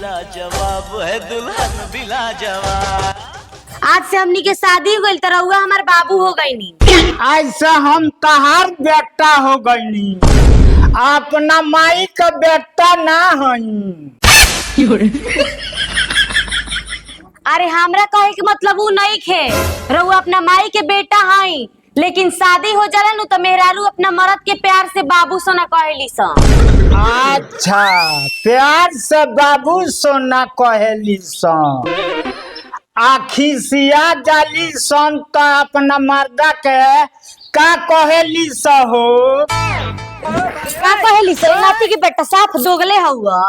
लाजवाब है दुल्हन भी लाजवाब। आज से हमनी के शादी हो गई तो रउआ हमार बाबू हो गई नी। ऐसा हम तहार बेटा हो गई, अपना माई का बेटा ना हई। अरे हमरा कहे के मतलब वो नहीं खे, रउआ अपना माई के बेटा हई, लेकिन शादी हो जाला नु तो मेहरारू अपना मर्द के प्यार से बाबू सोना कहेली सन। अच्छा, प्यार से बाबू सोना कहेली सन। आखी सिया जाली सन तो अपना मर्दा के का कहेली स हो? का कहेली सन? नाती के बेटा साफ दोगले हुआ।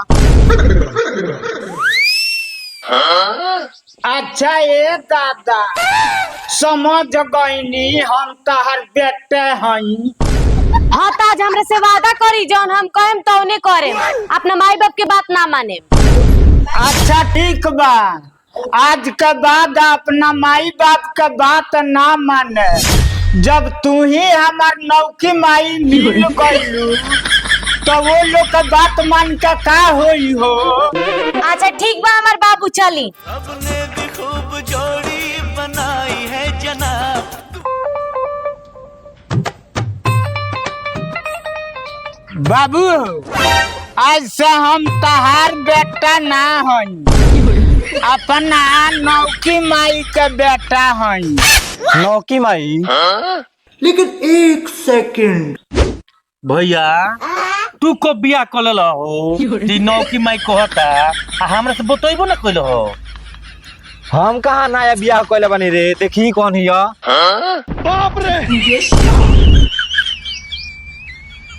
अच्छा ये दादा समझ गईनी, हम तहर बेटे हई। हाँ तो आज हमरे से वादा करी, जौन हम कहेम तौने करेम, अपना माई बाप के बात ना माने। अच्छा ठीक बा, आज के बाद अपना माई बाप के बात ना माने। जब तू ही हमार नौकी माई मिल गईलू तो वो लोग के बात मान के का होई हो? अच्छा ठीक बा हमार बाबू चली। सबने भी खूब जोड़ी बनाई है जनाब। बाबू आज से हम तहार बेटा ना हई, अपना नौकी माई के बेटा हई। नौकी माई? लेकिन एक सेकंड भैया तू को बिया कल हो जी नौकी माई कहता आ हमरा से बतइबो ना कइल हो। हम कहा नया बियाह कइले बानी रे, देखी कौन हिया। बाप रे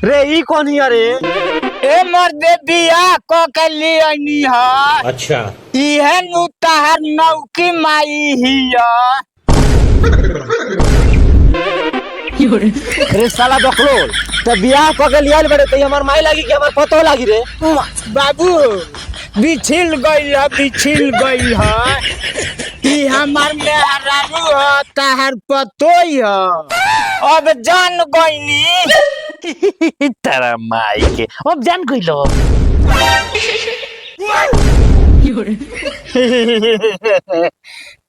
रे ई कौन हिया रे? ए मर्दे बियाह क के लियनी है। अच्छा इहे नु तहर नौकी माई हिया। रे साला बकलोल, तो बियाह क के लियाल बड़े तो हमर माई लागी कि हमर पतो लागी रे? बाबू बिछिल गई है, बिछिल गई है। ई हमार मेहरारू है, तहर पतोई है। अब जान गईनी तेरा माई के अब जान गइलो।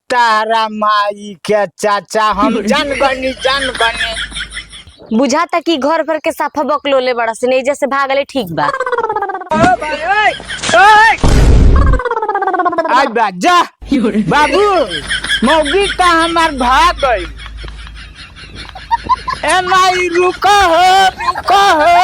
तारा माई के चाचा हम जान गनी, जान गनी। बुझाता कि घर भर के साफा बकलोले बड़ा से नहीं, जैसे भागले ठीक बा। आई बा जा बाबू, मौगी का हमार भाग गई। ए माई रुको हो, रुको हो।